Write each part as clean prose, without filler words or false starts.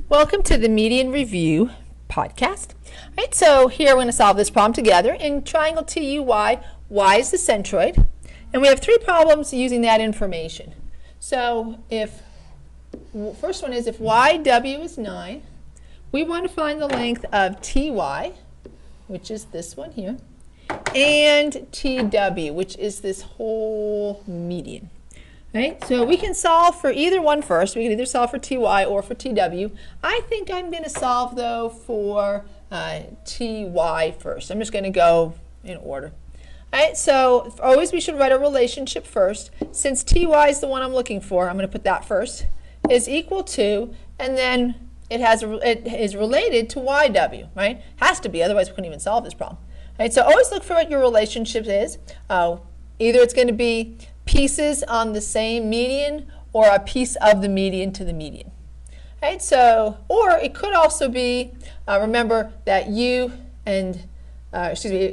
Welcome to the Median Review podcast. All right, so here we're going to solve this problem together. In triangle TUY, y is the centroid, and we have three problems using that information. So first one is if YW is 9, we want to find the length of TY, which is this one here, and TW, which is this whole median. Right? So we can solve for either one first. We can either solve for TY or for TW. I think I'm going to solve, though, for TY first. I'm just going to go in order. All right, so always we should write a relationship first. Since TY is the one I'm looking for, I'm going to put that first, is equal to, and then it is related to YW, right? Has to be, otherwise we couldn't even solve this problem. All right, so always look for what your relationship is. Either it's going to be pieces on the same median or a piece of the median to the median. Right? So, or it could also be, remember that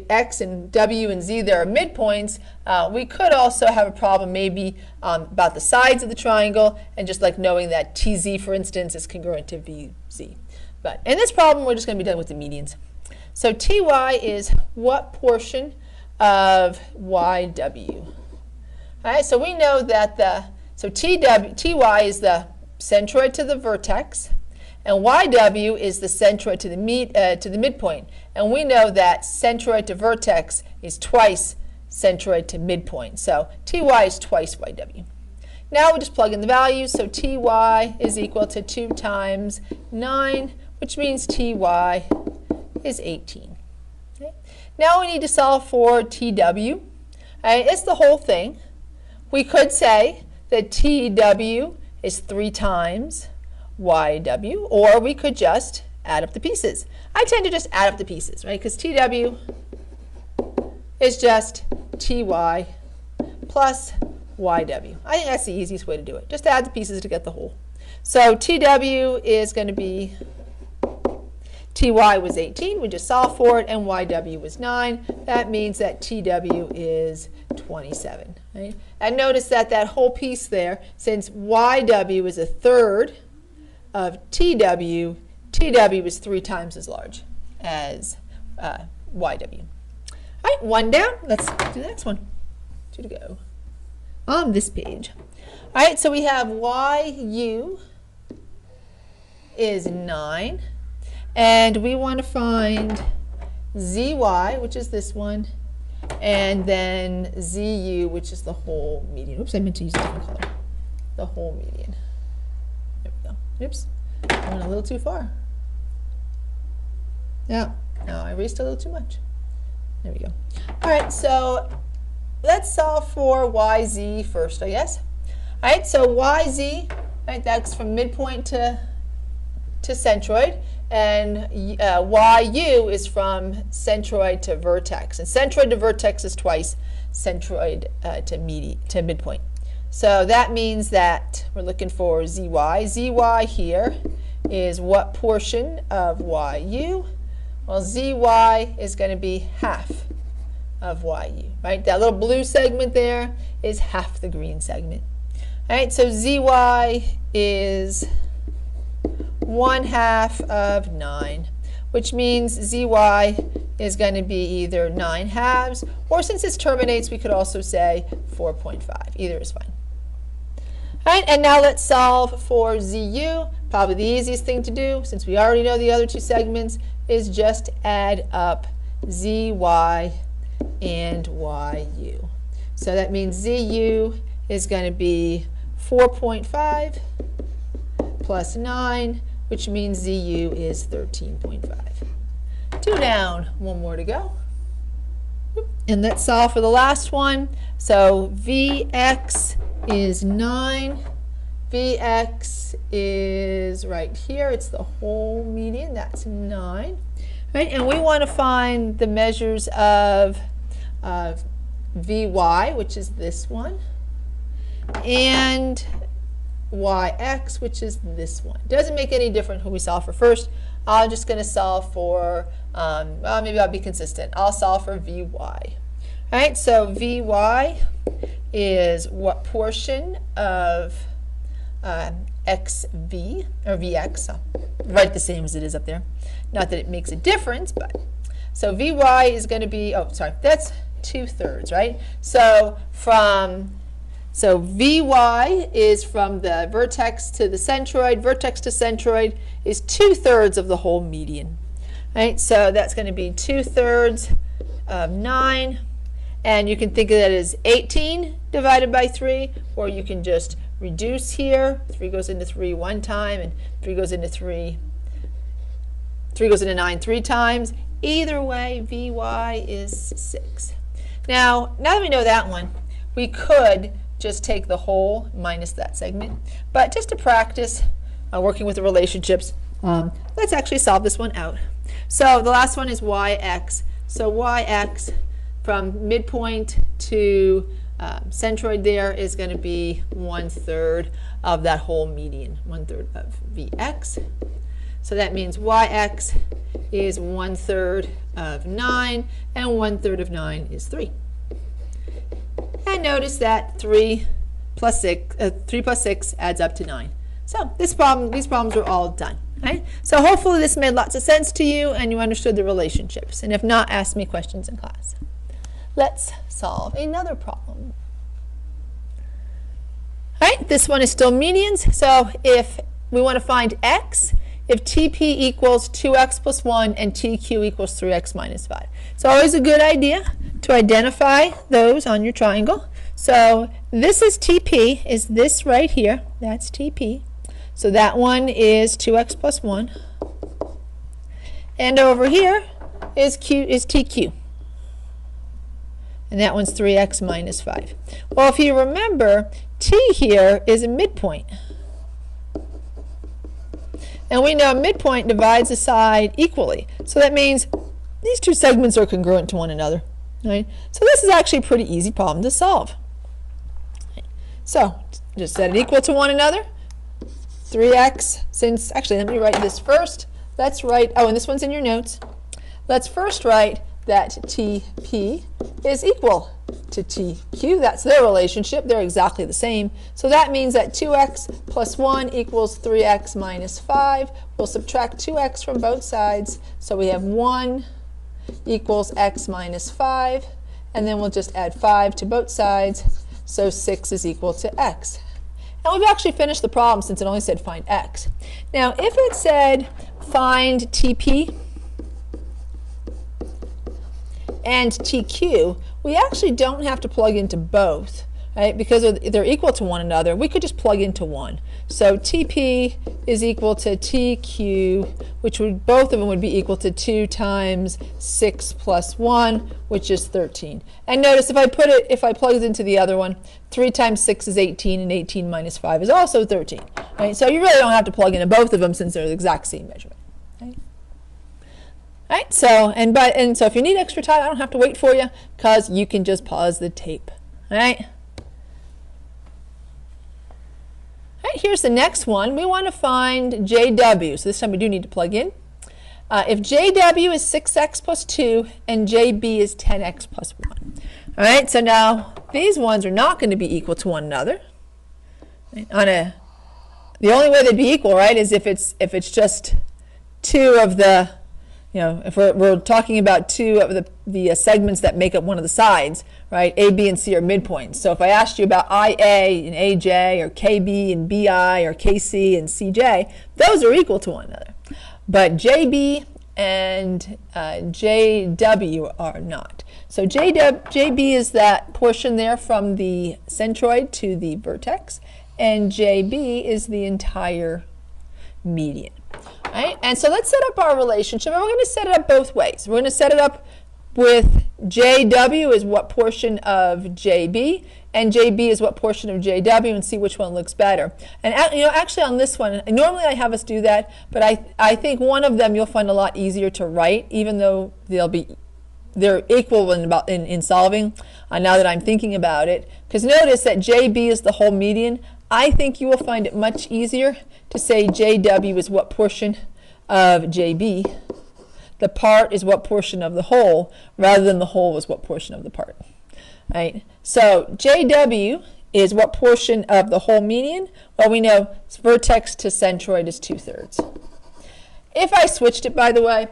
X and W and Z, there are midpoints. We could also have a problem maybe about the sides of the triangle and just like knowing that TZ, for instance, is congruent to VZ. But in this problem, we're just going to be done with the medians. So TY is what portion of YW? All right, so we know that TY is the centroid to the vertex, and YW is the centroid to the midpoint. And we know that centroid to vertex is twice centroid to midpoint. So TY is twice YW. Now we just plug in the values. So TY is equal to 2 times 9, which means TY is 18. Okay. Now we need to solve for TW. All right, it's the whole thing. We could say that TW is 3 times YW, or we could just add up the pieces. I tend to just add up the pieces, right? Because TW is just TY plus YW. I think that's the easiest way to do it. Just add the pieces to get the whole. So TW is going to be, TY was 18, we just solved for it, and YW was 9. That means that TW is 27. Right? And notice that that whole piece there, since YW is a third of TW, TW is 3 times as large as YW. All right, one down. Let's do the next one. 2 to go on this page. All right, so we have YU is 9. And we want to find ZY, which is this one, and then ZU, which is the whole median. Oops, I meant to use a different color. The whole median. There we go. Oops, I went a little too far. No, I erased a little too much. There we go. All right, so let's solve for YZ first, I guess. All right, so YZ, right, that's from midpoint to centroid. And YU is from centroid to vertex. And centroid to vertex is twice centroid to midpoint. So that means that we're looking for ZY. ZY here is what portion of YU? Well, ZY is going to be half of YU, right? That little blue segment there is half the green segment. All right, so ZY is 1/2 of 9, which means ZY is going to be either 9/2, or since this terminates, we could also say 4.5. Either is fine. All right, and now let's solve for ZU. Probably the easiest thing to do, since we already know the other two segments, is just add up ZY and YU. So that means ZU is going to be 4.5 plus 9, which means ZU is 13.5. 2 down, 1 more to go. And let's solve for the last one. So VX is 9. VX is right here. It's the whole median. That's 9. Right? And we want to find the measures of VY, which is this one, and YX, which is this one. Doesn't make any difference who we solve for first. I'm just going to solve for, well, maybe I'll be consistent. I'll solve for VY. All right, so VY is what portion of xv, or vx, so write the same as it is up there. Not that it makes a difference, but. So vy is going to be, oh, sorry, that's 2/3, right? So vy is from the vertex to the centroid. Vertex to centroid is 2/3 of the whole median, right? So that's going to be 2/3 of 9. And you can think of that as 18 divided by 3, or you can just reduce here. 3 goes into 3 one time, and 3 goes into 3. 3 goes into 9 3 times. Either way, vy is 6. Now that we know that one, we could just take the whole minus that segment. But just to practice working with the relationships, let's actually solve this one out. So the last one is yx. So yx from midpoint to centroid there is going to be 1/3 of that whole median, 1/3 of vx. So that means yx is 1/3 of 9, and 1/3 of 9 is 3. And notice that 3 plus 6 adds up to 9. So these problems are all done. Right? So hopefully this made lots of sense to you and you understood the relationships. And if not, ask me questions in class. Let's solve another problem. All right, this one is still medians. So if we want to find x, if TP equals 2x plus 1 and TQ equals 3x minus 5. It's always a good idea to identify those on your triangle. So this is TP, is this right here. That's TP. So that one is 2x plus 1. And over here is TQ. And that one's 3x minus 5. Well, if you remember, T here is a midpoint. And we know midpoint divides a side equally. So that means these two segments are congruent to one another. Right? So this is actually a pretty easy problem to solve. So just set it equal to one another. 3x, actually let me write this first. Let's write, oh, and this one's in your notes. Let's first write that TP is equal to TQ. That's their relationship. They're exactly the same. So that means that 2x plus 1 equals 3x minus 5. We'll subtract 2x from both sides. So we have 1 equals x minus 5. And then we'll just add 5 to both sides. So 6 is equal to x. And we've actually finished the problem since it only said find x. Now, if it said find TP and TQ, we actually don't have to plug into both, right? Because they're equal to one another, we could just plug into one. So TP is equal to TQ, which would, both of them would be equal to 2 times 6 plus 1, which is 13. And notice if I plug it into the other one, 3 times 6 is 18, and 18 minus 5 is also 13. Right? So you really don't have to plug into both of them since they're the exact same measurement. Right? Right, so so if you need extra time, I don't have to wait for you because you can just pause the tape. All right. All right, here's the next one. We want to find JW. So this time we do need to plug in. If JW is 6x plus 2 and JB is 10x plus 1. All right, so now these ones are not going to be equal to one another. Right? The only way they'd be equal, right, is if it's just two of the, if we're talking about two of the segments that make up one of the sides, right? A, B, and C are midpoints. So if I asked you about IA and AJ, or KB and BI, or KC and CJ, those are equal to one another. But JB and JW are not. So JB is that portion there from the centroid to the vertex, and JB is the entire median. Right? And so let's set up our relationship, and we're going to set it up both ways. We're going to set it up with JW is what portion of JB, and JB is what portion of JW, and see which one looks better. And actually on this one, normally I have us do that, but I think one of them you'll find a lot easier to write, even though they're equal in solving. Now that I'm thinking about it, because notice that JB is the whole median. I think you will find it much easier to say JW is what portion of JB. The part is what portion of the whole, rather than the whole is what portion of the part. Right? So JW is what portion of the whole median? Well, we know vertex to centroid is 2/3. If I switched it, by the way,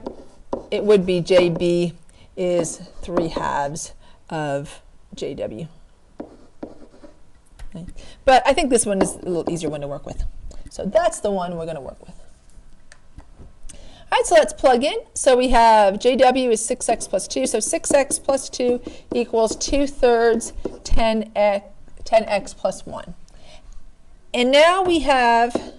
it would be JB is 3/2 of JW. Okay. But I think this one is a little easier one to work with. So that's the one we're going to work with. All right, so let's plug in. So we have JW is 6x plus 2. So 6x plus 2 equals 2/3 10x plus 1. And now we have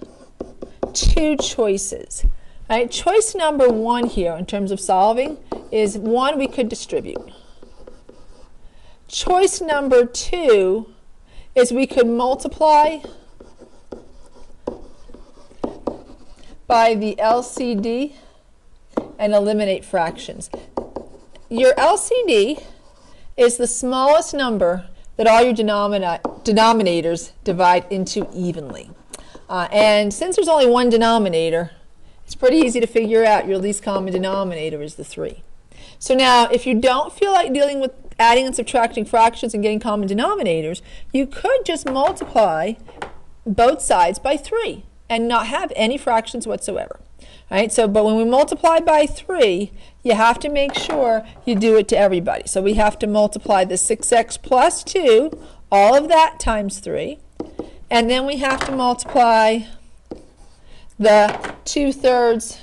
two choices. All right, choice number 1 here in terms of solving is 1 we could distribute. Choice number 2 is we could multiply by the LCD and eliminate fractions. Your LCD is the smallest number that all your denominators divide into evenly. And since there's only one denominator, it's pretty easy to figure out your least common denominator is the 3. So now, if you don't feel like dealing with adding and subtracting fractions and getting common denominators, you could just multiply both sides by 3 and not have any fractions whatsoever. All right, so but when we multiply by 3, you have to make sure you do it to everybody. So we have to multiply the 6x plus 2, all of that times 3, and then we have to multiply the 2/3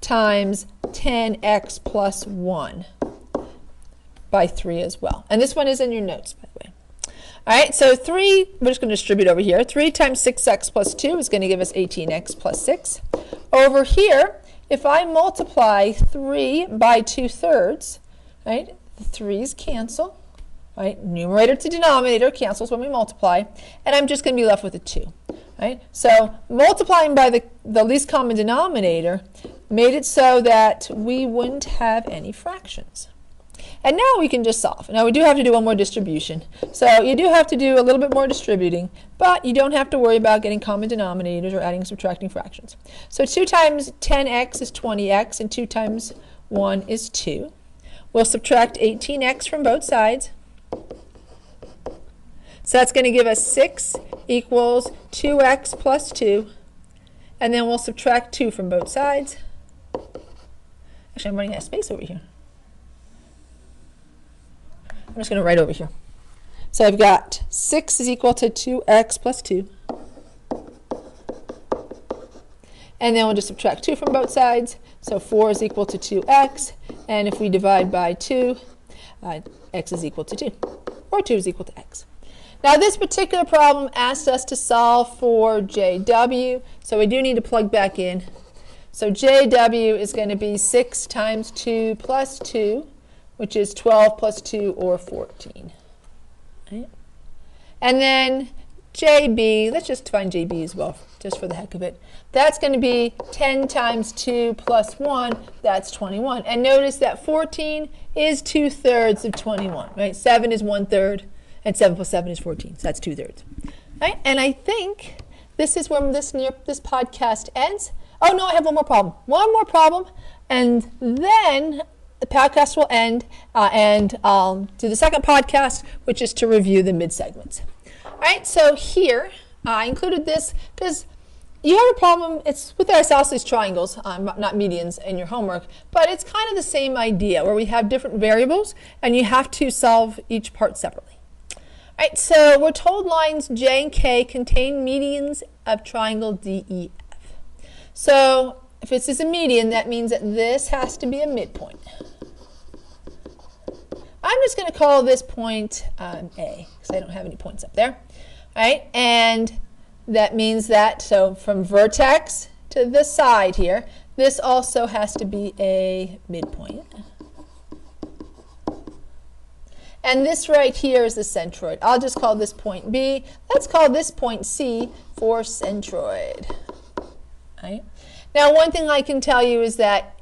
times 10x plus 1 by 3 as well. And this one is in your notes, by the way. All right, so 3, we're just going to distribute over here. 3 times 6x plus 2 is going to give us 18x plus 6. Over here, if I multiply 3 by 2/3, right, the 3's cancel, right? Numerator to denominator cancels when we multiply, and I'm just going to be left with a 2. Right? So multiplying by the least common denominator made it so that we wouldn't have any fractions. And now we can just solve. Now we do have to do one more distribution. So you do have to do a little bit more distributing, but you don't have to worry about getting common denominators or adding and subtracting fractions. So 2 times 10x is 20x, and 2 times 1 is 2. We'll subtract 18x from both sides. So that's going to give us 6 equals 2x plus 2. And then we'll subtract 2 from both sides. Actually, I'm running out of space over here. I'm just going to write over here. So I've got 6 is equal to 2x plus 2. And then we'll just subtract 2 from both sides. So 4 is equal to 2x. And if we divide by 2, x is equal to 2. Or 2 is equal to x. Now this particular problem asked us to solve for JW, so we do need to plug back in. So JW is going to be 6 times 2 plus 2, which is 12 plus 2 or 14. Right? And then JB, let's just find JB as well, just for the heck of it. That's going to be 10 times 2 plus 1, that's 21. And notice that 14 is 2/3 of 21, right? 7 is 1/3. And 7 plus 7 is 14, so that's 2/3. Right? And I think this is where this podcast ends. Oh no, I have one more problem. One more problem, and then the podcast will end, and I'll do the second podcast, which is to review the mid-segments. All right, so here I included this because you have a problem. It's with the isosceles triangles, not medians, in your homework, but it's kind of the same idea where we have different variables, and you have to solve each part separately. All right, so we're told lines J and K contain medians of triangle DEF. So if this is a median, that means that this has to be a midpoint. I'm just going to call this point A, because I don't have any points up there. All right, and that means that, so from vertex to the side here, this also has to be a midpoint. And this right here is the centroid. I'll just call this point B. Let's call this point C for centroid. Right? Now, one thing I can tell you is that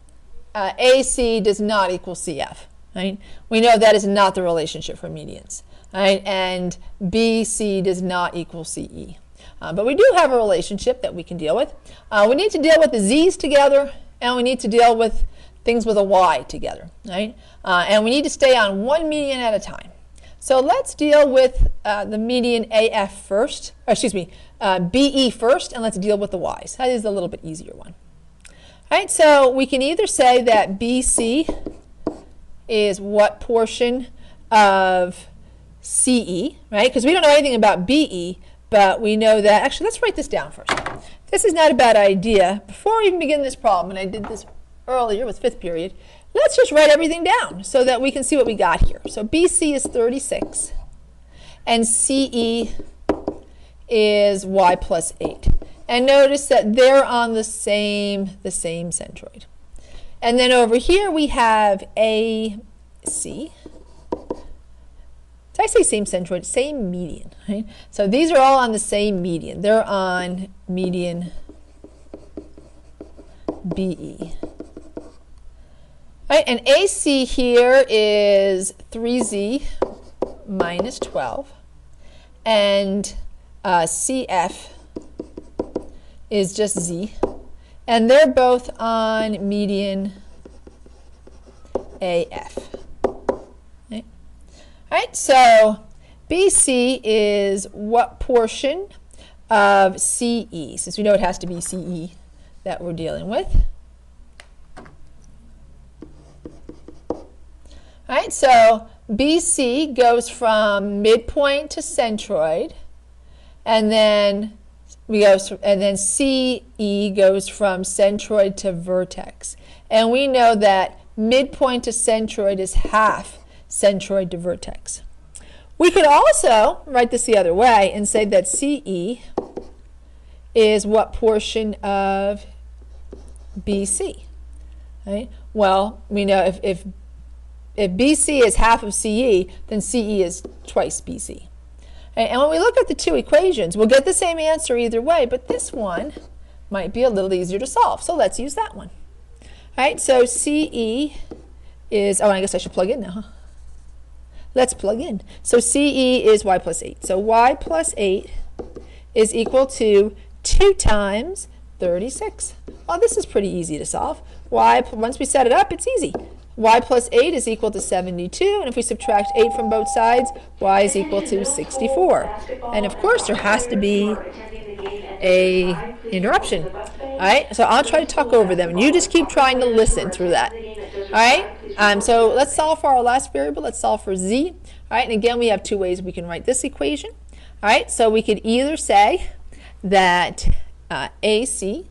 AC does not equal CF. Right? We know that is not the relationship for medians. Right? And BC does not equal CE. But we do have a relationship that we can deal with. We need to deal with the Z's together, and we need to deal with things with a Y together, right? And we need to stay on one median at a time. So let's deal with the median AF first, or excuse me, BE first, and let's deal with the Y's. That is a little bit easier one. All right, so we can either say that BC is what portion of CE, right? Because we don't know anything about BE, but we know that, actually, let's write this down first. This is not a bad idea. Before we even begin this problem, and I did this earlier with 5th period, let's just write everything down so that we can see what we got here. So BC is 36, and CE is Y plus 8. And notice that they're on the same centroid. And then over here we have AC. Did I say same centroid? Same median, right? So these are all on the same median. They're on median BE. Right, and AC here is 3Z minus 12, and CF is just Z, and they're both on median AF. Right? All right, so BC is what portion of CE, since we know it has to be CE that we're dealing with. All right, so BC goes from midpoint to centroid, and then CE goes from centroid to vertex. And we know that midpoint to centroid is half centroid to vertex. We could also write this the other way and say that CE is what portion of BC. Right? Well, we know if BC is half of CE, then CE is twice BC. And when we look at the two equations, we'll get the same answer either way, but this one might be a little easier to solve. So let's use that one. All right, so CE is, oh, I guess I should plug in now, huh? Let's plug in. So CE is Y plus 8. So Y plus 8 is equal to 2 times 36. Well, this is pretty easy to solve. Once we set it up, it's easy. Y plus 8 is equal to 72, and if we subtract 8 from both sides, Y is equal to 64. And of course, there has to be a interruption. All right, so I'll try to talk over them, and you just keep trying to listen through that. All right, so let's solve for our last variable. Let's solve for Z. All right, and again, we have two ways we can write this equation. All right, so we could either say that AC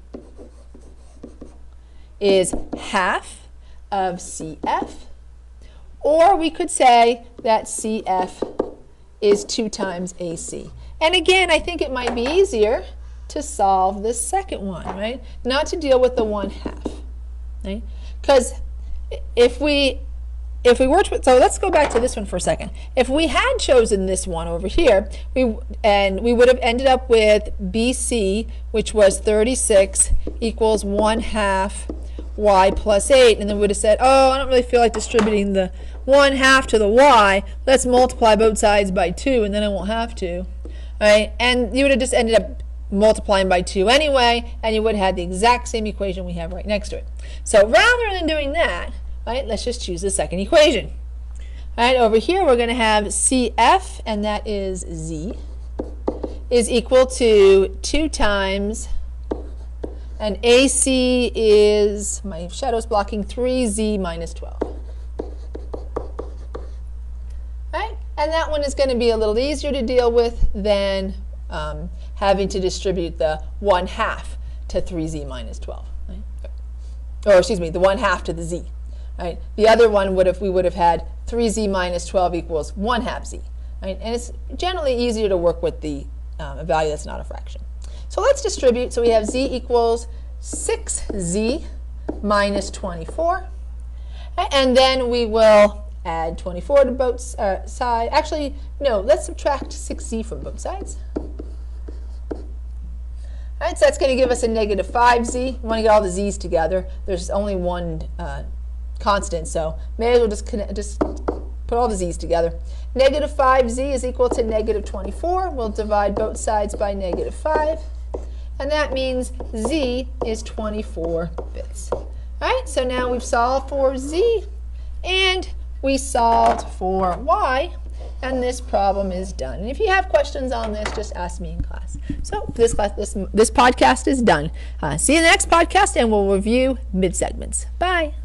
is half of CF, or we could say that CF is 2 times AC. And again, I think it might be easier to solve this second one, right? Not to deal with the 1/2, right? Because if we were to, so let's go back to this one for a second. If we had chosen this one over here, we would have ended up with BC, which was 36 equals 1/2 Y plus 8, and then we would have said, oh, I don't really feel like distributing the 1/2 to the Y. Let's multiply both sides by 2, and then I won't have to. All right? And you would have just ended up multiplying by 2 anyway, and you would have had the exact same equation we have right next to it. So rather than doing that, right, let's just choose the second equation. All right, over here we're going to have CF, and that is Z, is equal to 2 times, and AC is, my shadow's blocking, 3Z minus 12. Right? And that one is going to be a little easier to deal with than having to distribute the 1/2 to 3Z minus 12. Right? Or excuse me, the 1/2 to the Z. Right? The other one we would have had 3Z minus 12 equals 1/2 Z. Right? And it's generally easier to work with a value that's not a fraction. So let's distribute. So we have Z equals 6Z minus 24. And then we will add 24 to both sides. Actually, no, let's subtract 6Z from both sides. All right, so that's going to give us a negative 5Z. We want to get all the Z's together. There's only one constant, so may as well just put all the Z's together. Negative 5Z is equal to negative 24. We'll divide both sides by negative 5. And that means Z is 24 fifths. All right, so now we've solved for Z, and we solved for Y. and this problem is done. And if you have questions on this, just ask me in class. So this podcast is done. See you in the next podcast, and we'll review mid-segments. Bye.